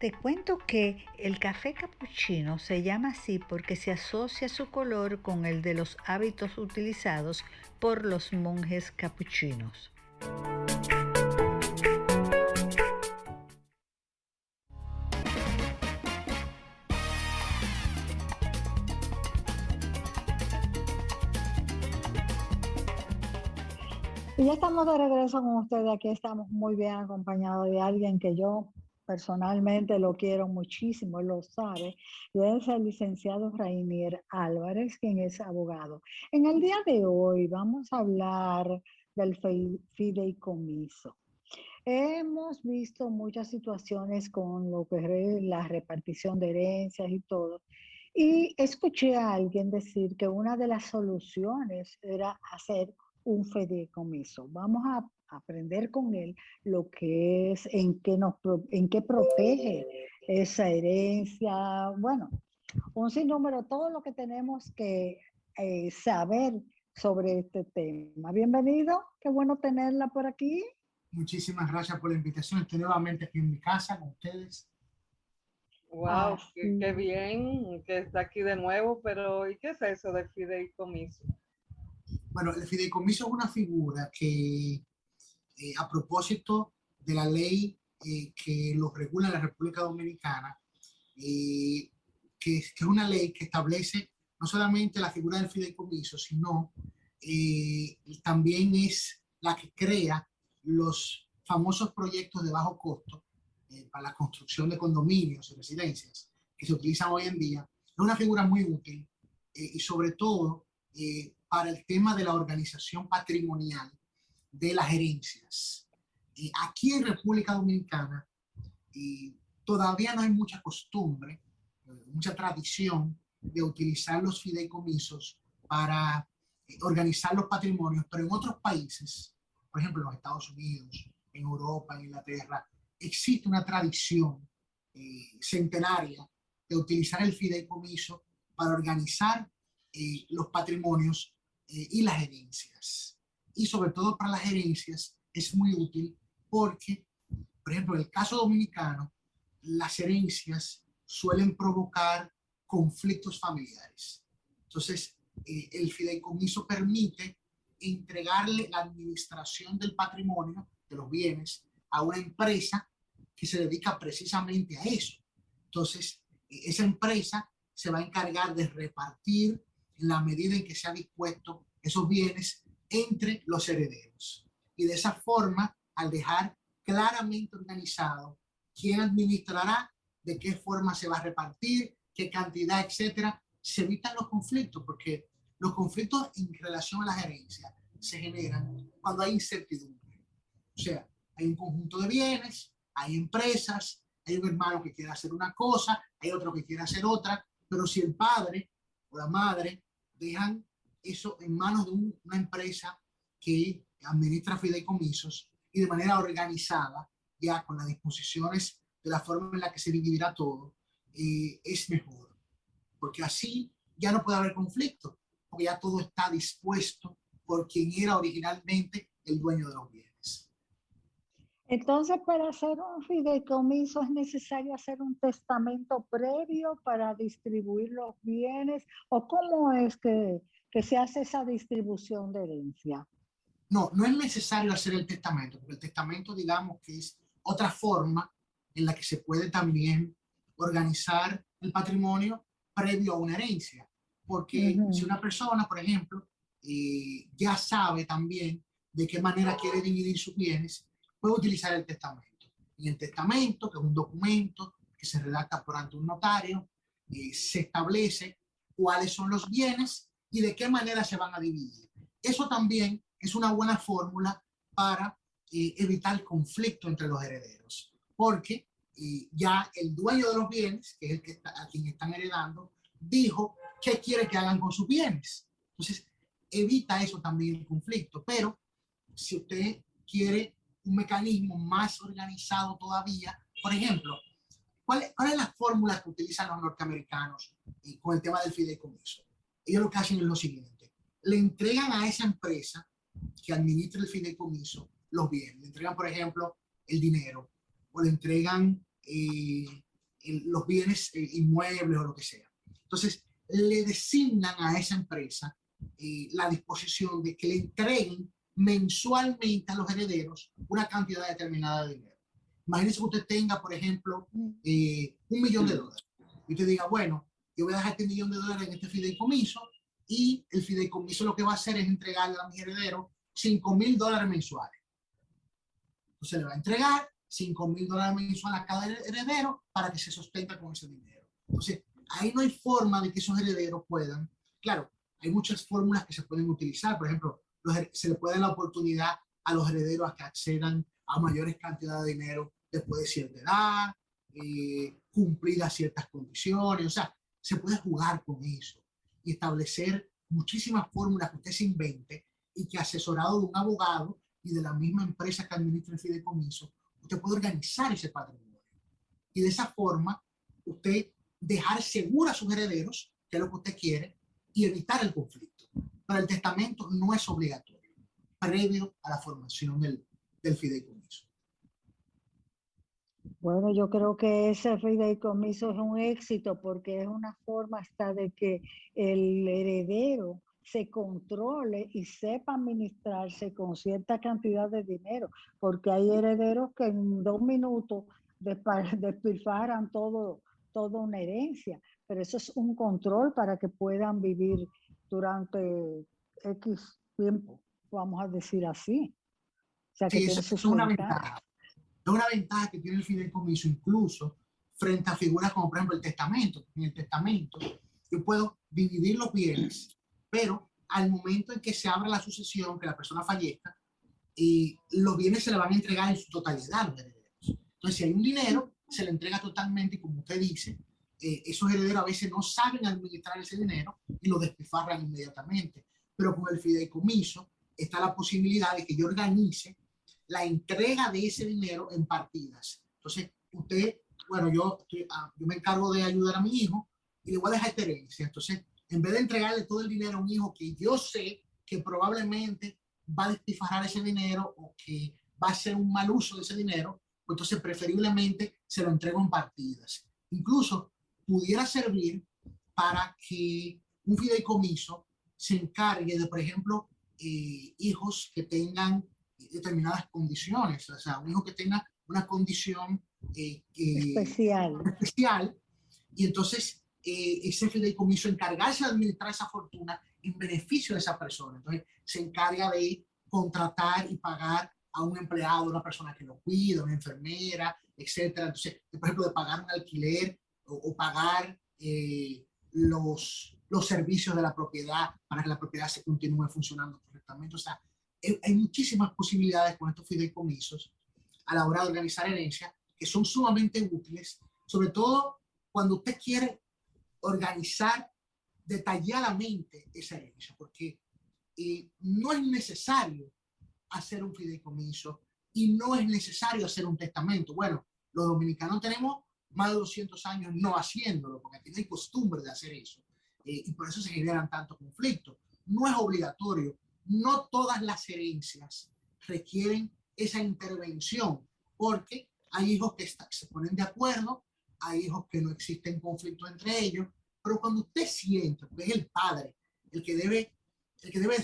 Te cuento que el café capuchino se llama así porque se asocia su color con el de los hábitos utilizados por los monjes capuchinos. Y ya estamos de regreso con ustedes. Aquí estamos muy bien acompañados de alguien que yo personalmente lo quiero muchísimo, él lo sabe, y es el licenciado Rainier Álvarez, quien es abogado. En el día de hoy vamos a hablar del fideicomiso. Hemos visto muchas situaciones con lo que es la repartición de herencias y todo. Y escuché a alguien decir que una de las soluciones era hacer un fideicomiso. Vamos a aprender con él lo que es, en qué protege esa herencia. Bueno, un sinnúmero, todo lo que tenemos que saber sobre este tema. Bienvenido, qué bueno tenerla por aquí. Muchísimas gracias por la invitación. Estoy nuevamente aquí en mi casa con ustedes. Wow, qué Así. bien que está aquí de nuevo, pero ¿y qué es eso de fideicomiso? Bueno, el fideicomiso es una figura que, a propósito de la ley que lo regula en la República Dominicana, que es una ley que establece no solamente la figura del fideicomiso, sino también es la que crea los famosos proyectos de bajo costo para la construcción de condominios y residencias que se utilizan hoy en día. Es una figura muy útil y sobre todo para el tema de la organización patrimonial de las herencias. Aquí en República Dominicana todavía no hay mucha costumbre, mucha tradición de utilizar los fideicomisos para organizar los patrimonios, pero en otros países, por ejemplo en los Estados Unidos, en Europa, en Inglaterra, existe una tradición centenaria de utilizar el fideicomiso para organizar los patrimonios y las herencias. Y sobre todo para las herencias es muy útil porque, por ejemplo, en el caso dominicano, las herencias suelen provocar conflictos familiares. Entonces, el fideicomiso permite entregarle la administración del patrimonio, de los bienes, a una empresa que se dedica precisamente a eso. Entonces, esa empresa se va a encargar de repartir en la medida en que se ha dispuesto esos bienes entre los herederos. Y de esa forma, al dejar claramente organizado quién administrará, de qué forma se va a repartir, qué cantidad, etcétera, se evitan los conflictos, porque los conflictos en relación a las herencias se generan cuando hay incertidumbre. O sea, hay un conjunto de bienes, hay empresas, hay un hermano que quiere hacer una cosa, hay otro que quiere hacer otra, pero si el padre o la madre dejan eso en manos de una empresa que administra fideicomisos y de manera organizada, ya con las disposiciones de la forma en la que se dividirá todo, es mejor, porque así ya no puede haber conflicto, porque ya todo está dispuesto por quien era originalmente el dueño de los bienes. Entonces, para hacer un fideicomiso es necesario hacer un testamento previo para distribuir los bienes, o cómo es que se hace esa distribución de herencia. No, no es necesario hacer el testamento, porque el testamento, digamos que es otra forma en la que se puede también organizar el patrimonio previo a una herencia. Porque si Ujú. una persona, por ejemplo, ya sabe también de qué manera quiere dividir sus bienes, puede utilizar el testamento. Y el testamento, que es un documento que se redacta por ante un notario, se establece cuáles son los bienes y de qué manera se van a dividir. Eso también es una buena fórmula para evitar el conflicto entre los herederos, porque ya el dueño de los bienes, que es el que a quien están heredando, dijo qué quiere que hagan con sus bienes. Entonces, evita eso también el conflicto. Pero si usted quiere un mecanismo más organizado todavía, por ejemplo, ¿cuál es la fórmula que utilizan los norteamericanos con el tema del fideicomiso? Ellos lo que hacen es lo siguiente: le entregan a esa empresa que administra el fideicomiso los bienes. Le entregan, por ejemplo, el dinero, o le entregan los bienes inmuebles o lo que sea. Entonces, le designan a esa empresa la disposición de que le entreguen mensualmente a los herederos una cantidad determinada de dinero. Imagínense que usted tenga, por ejemplo, $1.000.000 y usted diga, bueno, yo voy a dejar este $1.000.000 en este fideicomiso y el fideicomiso lo que va a hacer es entregarle a mis herederos $5.000 mensuales. Entonces le va a entregar $5.000 mensuales a cada heredero para que se sostenga con ese dinero. Entonces, ahí no hay forma de que esos herederos puedan, claro, hay muchas fórmulas que se pueden utilizar, por ejemplo, se le puede dar la oportunidad a los herederos a que accedan a mayores cantidades de dinero después de cierta edad, cumplidas ciertas condiciones, o sea, se puede jugar con eso y establecer muchísimas fórmulas que usted se invente y que asesorado de un abogado y de la misma empresa que administra el fideicomiso, usted puede organizar ese patrimonio. Y de esa forma, usted dejar seguro a sus herederos, que es lo que usted quiere, y evitar el conflicto. Pero el testamento no es obligatorio, previo a la formación del fideicomiso. Bueno, yo creo que ese fideicomiso es un éxito porque es una forma hasta de que el heredero se controle y sepa administrarse con cierta cantidad de dinero, porque hay herederos que en 2 minutos despilfarran toda una herencia, pero eso es un control para que puedan vivir durante X tiempo, vamos a decir así. O sea, que Sí, tiene eso es sus una ventajas. ventaja. Es una ventaja que tiene el fideicomiso incluso frente a figuras como por ejemplo el testamento. En el testamento yo puedo dividir los bienes, pero al momento en que se abra la sucesión, que la persona fallezca, los bienes se le van a entregar en su totalidad a los herederos. Entonces, si hay un dinero, se le entrega totalmente y como usted dice, esos herederos a veces no saben administrar ese dinero y lo despilfarran inmediatamente. Pero con el fideicomiso está la posibilidad de que yo organice la entrega de ese dinero en partidas. Entonces, usted, bueno, yo me encargo de ayudar a mi hijo y le voy a dejar esta herencia. Entonces, en vez de entregarle todo el dinero a un hijo que yo sé que probablemente va a despilfarrar ese dinero o que va a hacer un mal uso de ese dinero, pues entonces preferiblemente se lo entrego en partidas. Incluso pudiera servir para que un fideicomiso se encargue de, por ejemplo, hijos que tengan determinadas condiciones, o sea, un hijo que tenga una condición especial, y entonces ese fideicomiso encargarse de administrar esa fortuna en beneficio de esa persona. Entonces se encarga de contratar y pagar a un empleado, una persona que lo cuida, una enfermera, etcétera. Entonces, por ejemplo, de pagar un alquiler o pagar los servicios de la propiedad para que la propiedad se continúe funcionando correctamente. O sea, hay muchísimas posibilidades con estos fideicomisos a la hora de organizar herencia que son sumamente útiles, sobre todo cuando usted quiere organizar detalladamente esa herencia, porque no es necesario hacer un fideicomiso y no es necesario hacer un testamento. Bueno, los dominicanos tenemos más de 200 años no haciéndolo, porque aquí no hay costumbre de hacer eso, y por eso se generan tantos conflictos. No es obligatorio, no todas las herencias requieren esa intervención, porque hay hijos que se ponen de acuerdo, hay hijos que no existen conflictos entre ellos, pero cuando usted siente, porque es el padre el que debe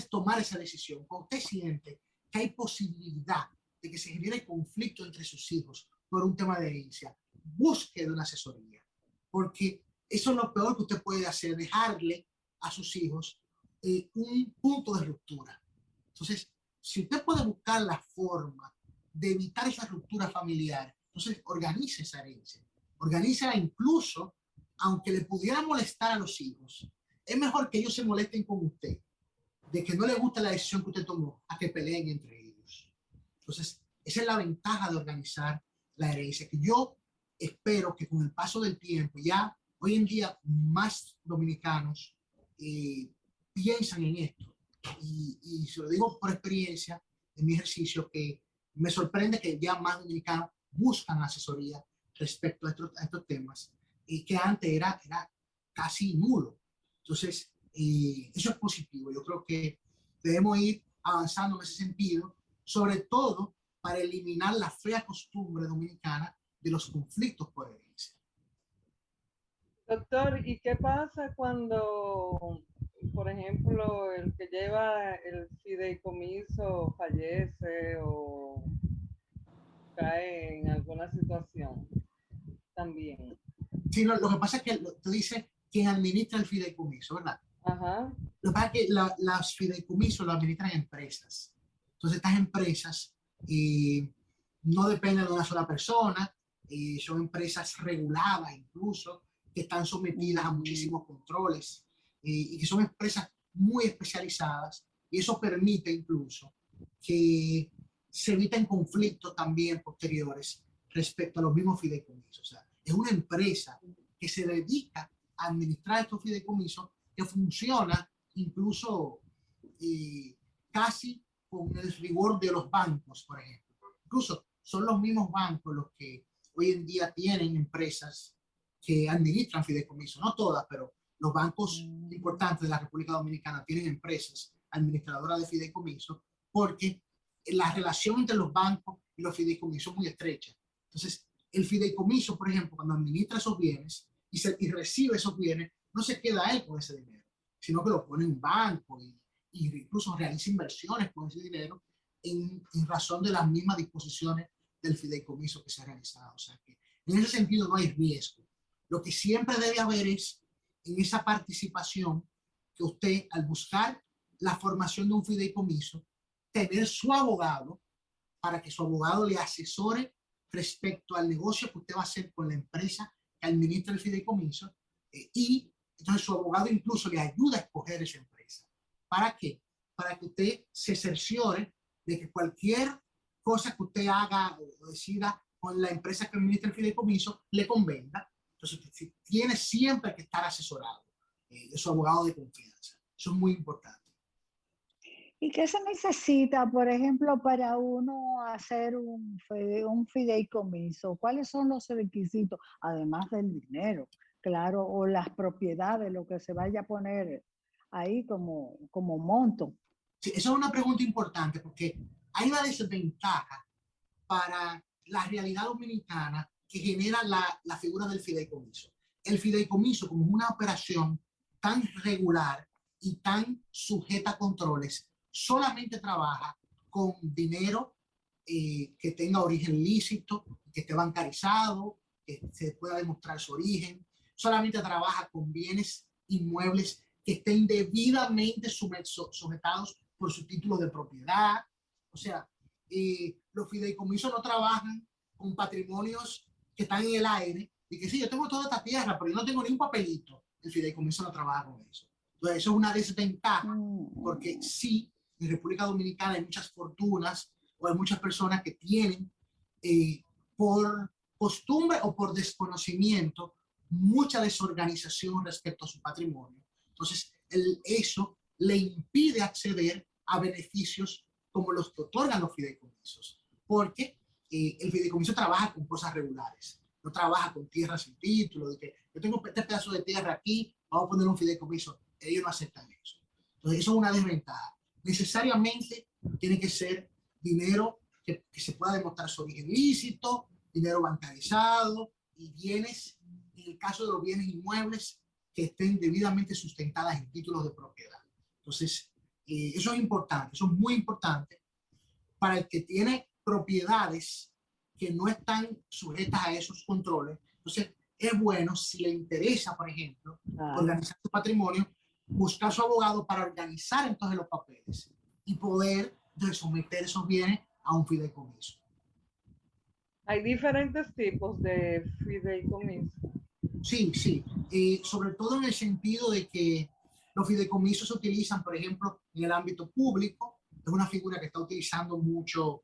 tomar esa decisión, cuando usted siente que hay posibilidad de que se genere conflicto entre sus hijos por un tema de herencia, busque de una asesoría, porque eso es lo peor que usted puede hacer, dejarle a sus hijos un punto de ruptura. Entonces, si usted puede buscar la forma de evitar esa ruptura familiar, entonces organice esa herencia, organícela incluso, aunque le pudiera molestar a los hijos. Es mejor que ellos se molesten con usted, de que no les gusta la decisión que usted tomó, a que peleen entre ellos. Entonces, esa es la ventaja de organizar la herencia, que yo espero que con el paso del tiempo, ya hoy en día más dominicanos piensan en esto. Y se lo digo por experiencia en mi ejercicio, que me sorprende que ya más dominicanos buscan asesoría respecto a estos temas, y que antes era casi nulo. Entonces, eso es positivo. Yo creo que debemos ir avanzando en ese sentido, sobre todo para eliminar la fea costumbre dominicana de los conflictos por herencia. Doctor, ¿y qué pasa cuando, por ejemplo, el que lleva el fideicomiso fallece o cae en alguna situación también? Sí, lo que pasa es que tú dices quien administra el fideicomiso, ¿verdad? Ajá. Lo que pasa es que las fideicomisos lo administran empresas. Entonces, estas empresas no dependen de una sola persona, son empresas reguladas incluso, que están sometidas a muchísimos controles y que son empresas muy especializadas, y eso permite incluso que se eviten conflictos también posteriores respecto a los mismos fideicomisos. O sea, es una empresa que se dedica a administrar estos fideicomisos, que funciona incluso casi con el rigor de los bancos, por ejemplo. Incluso son los mismos bancos los que hoy en día tienen empresas que administran fideicomisos, no todas, pero los bancos importantes de la República Dominicana tienen empresas administradoras de fideicomisos, porque la relación entre los bancos y los fideicomisos es muy estrecha. Entonces, el fideicomiso, por ejemplo, cuando administra esos bienes y recibe esos bienes, no se queda él con ese dinero, sino que lo pone en un banco y incluso realiza inversiones con ese dinero en razón de las mismas disposiciones del fideicomiso que se ha realizado. O sea que en ese sentido no hay riesgo. Lo que siempre debe haber es en esa participación que usted, al buscar la formación de un fideicomiso, tener su abogado para que su abogado le asesore respecto al negocio que usted va a hacer con la empresa que administra el fideicomiso, y entonces su abogado incluso le ayuda a escoger esa empresa. ¿Para qué? Para que usted se cerciore de que cualquier cosa que usted haga o decida con la empresa que administra el fideicomiso le convenga. Entonces usted tiene siempre que estar asesorado de su abogado de confianza. Eso es muy importante. ¿Y qué se necesita, por ejemplo, para uno hacer un fideicomiso? ¿Cuáles son los requisitos, además del dinero, claro, o las propiedades, lo que se vaya a poner ahí como monto? Sí, esa es una pregunta importante, porque hay una desventaja para la realidad dominicana que genera la figura del fideicomiso. El fideicomiso, como una operación tan regular y tan sujeta a controles, solamente trabaja con dinero que tenga origen lícito, que esté bancarizado, que se pueda demostrar su origen. Solamente trabaja con bienes inmuebles que estén debidamente sujetados por su título de propiedad. O sea, los fideicomisos no trabajan con patrimonios que están en el aire y que sí, yo tengo toda esta tierra, pero yo no tengo ni un papelito. El fideicomiso no trabaja con eso. Entonces, eso es una desventaja, porque sí, en República Dominicana hay muchas fortunas o hay muchas personas que tienen, por costumbre o por desconocimiento, mucha desorganización respecto a su patrimonio. Entonces, eso le impide acceder a beneficios como los que otorgan los fideicomisos, porque el fideicomiso trabaja con cosas regulares, no trabaja con tierra sin título, de que yo tengo este pedazo de tierra aquí, vamos a poner un fideicomiso. Ellos no aceptan eso. Entonces, eso es una desventaja. Necesariamente tiene que ser dinero que se pueda demostrar su origen lícito, dinero bancarizado y bienes, en el caso de los bienes inmuebles, que estén debidamente sustentadas en títulos de propiedad. Entonces, eso es importante, eso es muy importante para el que tiene propiedades que no están sujetas a esos controles. Entonces, es bueno, si le interesa, por ejemplo, organizar su patrimonio, buscar a su abogado para organizar entonces los papeles y poder someter esos bienes a un fideicomiso. Hay diferentes tipos de fideicomiso. Sí, sí. Sobre todo en el sentido de que los fideicomisos se utilizan, por ejemplo, en el ámbito público. Es una figura que está utilizando mucho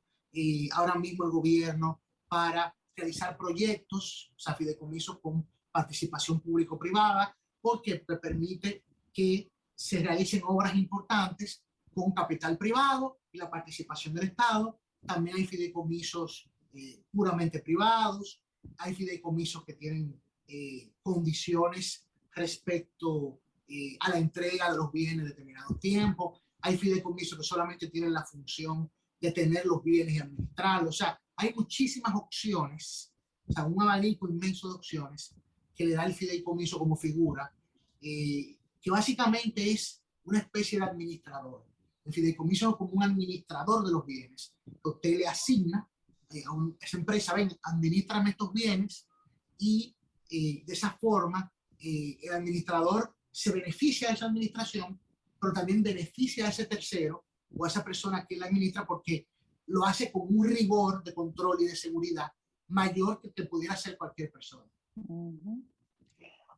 ahora mismo el gobierno para realizar proyectos, o sea, fideicomisos con participación público-privada, porque permite que se realicen obras importantes con capital privado y la participación del Estado. También hay fideicomisos puramente privados, hay fideicomisos que tienen condiciones respecto a la entrega de los bienes en determinado tiempo. Hay fideicomisos que solamente tienen la función de tener los bienes y administrarlos. O sea, hay muchísimas opciones, o sea, un abanico inmenso de opciones que le da el fideicomiso como figura, que básicamente es una especie de administrador. El fideicomiso es como un administrador de los bienes que usted le asigna a esa empresa, ven, administrame estos bienes y de esa forma el administrador se beneficia de esa administración, pero también beneficia a ese tercero o a esa persona que la administra porque lo hace con un rigor de control y de seguridad mayor que pudiera hacer cualquier persona. Uh-huh.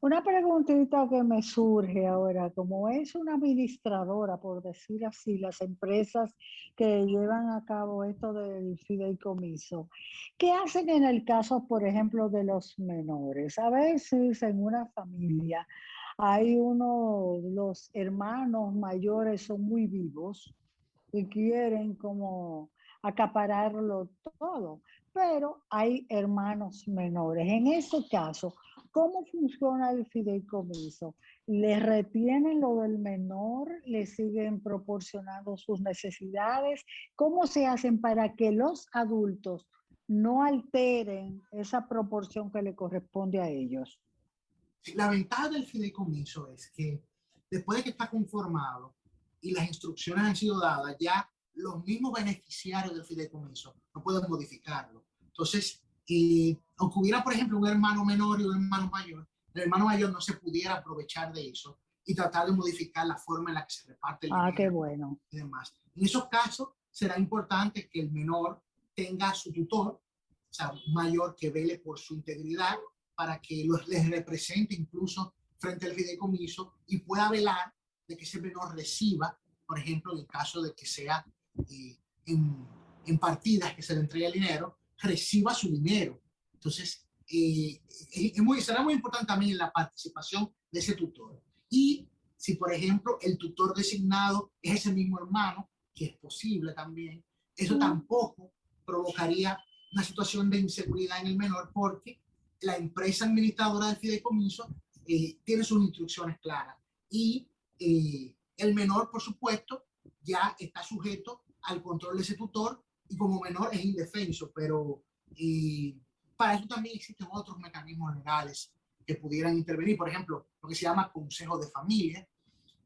Una preguntita que me surge ahora, como es una administradora, por decir así, las empresas que llevan a cabo esto del fideicomiso, ¿qué hacen en el caso, por ejemplo, de los menores? A veces en una familia hay los hermanos mayores son muy vivos y quieren como acapararlo todo, pero hay hermanos menores. En ese caso, ¿cómo funciona el fideicomiso? ¿Le retienen lo del menor? ¿Le siguen proporcionando sus necesidades? ¿Cómo se hacen para que los adultos no alteren esa proporción que le corresponde a ellos? La ventaja del fideicomiso es que después de que está conformado y las instrucciones han sido dadas, ya los mismos beneficiarios del fideicomiso no pueden modificarlo. Entonces, aunque hubiera, por ejemplo, un hermano menor y un hermano mayor, el hermano mayor no se pudiera aprovechar de eso y tratar de modificar la forma en la que se reparte el dinero. Qué bueno. Y demás. En esos casos, será importante que el menor tenga su tutor, o sea, mayor que vele por su integridad, para que les represente incluso frente al fideicomiso y pueda velar de que ese menor reciba, por ejemplo, en el caso de que sea en partidas que se le entregue el dinero, reciba su dinero. Entonces, será muy importante también la participación de ese tutor. Y si, por ejemplo, el tutor designado es ese mismo hermano, que es posible también, eso tampoco provocaría una situación de inseguridad en el menor porque la empresa administradora del fideicomiso tiene sus instrucciones claras y el menor, por supuesto, ya está sujeto al control de ese tutor y como menor es indefenso, pero para eso también existen otros mecanismos legales que pudieran intervenir. Por ejemplo, lo que se llama consejo de familia,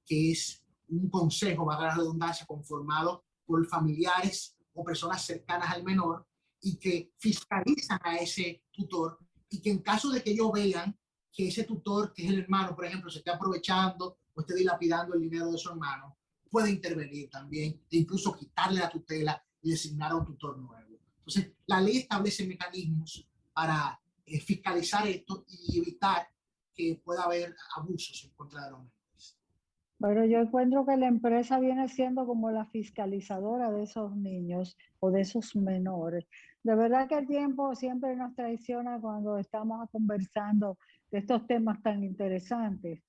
que es un consejo, valga la redundancia, conformado por familiares o personas cercanas al menor y que fiscalizan a ese tutor y que en caso de que ellos vean que ese tutor, que es el hermano, por ejemplo, se esté aprovechando o esté dilapidando el dinero de su hermano, puede intervenir también e incluso quitarle la tutela y designar a un tutor nuevo. Entonces, la ley establece mecanismos para fiscalizar esto y evitar que pueda haber abusos en contra de los menores. Pero yo encuentro que la empresa viene siendo como la fiscalizadora de esos niños o de esos menores. De verdad que el tiempo siempre nos traiciona cuando estamos conversando de estos temas tan interesantes.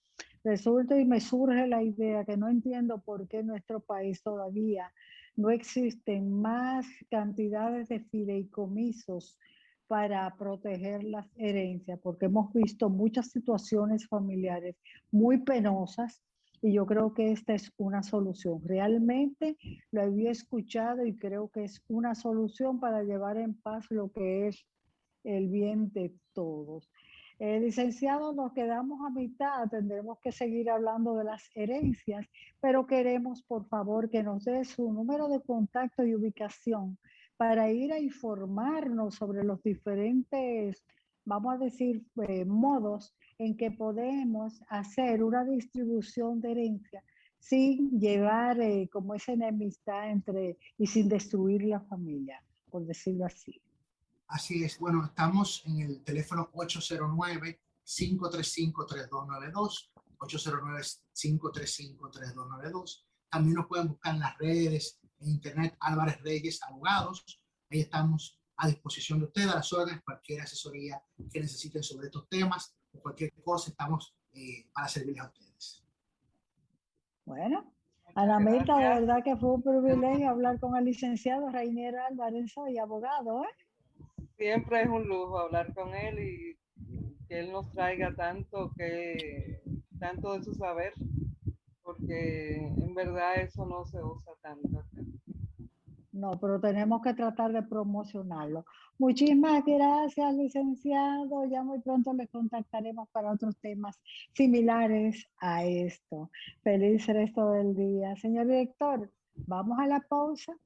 Resulta y me surge la idea que no entiendo por qué en nuestro país todavía no existen más cantidades de fideicomisos para proteger las herencias, porque hemos visto muchas situaciones familiares muy penosas y yo creo que esta es una solución. Realmente lo había escuchado y creo que es una solución para llevar en paz lo que es el bien de todos. Licenciado, nos quedamos a mitad, tendremos que seguir hablando de las herencias, pero queremos, por favor, que nos dé su número de contacto y ubicación para ir a informarnos sobre los diferentes, vamos a decir, modos en que podemos hacer una distribución de herencia sin llevar como esa enemistad y sin destruir la familia, por decirlo así. Así es. Bueno, estamos en el teléfono 809-535-3292, 809-535-3292. También nos pueden buscar en las redes, en internet, Álvarez Reyes Abogados. Ahí estamos a disposición de ustedes, a las órdenes, cualquier asesoría que necesiten sobre estos temas o cualquier cosa, estamos para servirles a ustedes. Bueno, Ana Mirta, de verdad que fue un privilegio hablar con el licenciado Rainier Álvarez, soy abogado, ¿eh? Siempre es un lujo hablar con él y que él nos traiga tanto de su saber, porque en verdad eso no se usa tanto. No, pero tenemos que tratar de promocionarlo. Muchísimas gracias, licenciado. Ya muy pronto le contactaremos para otros temas similares a esto. Feliz resto del día. Señor director, vamos a la pausa.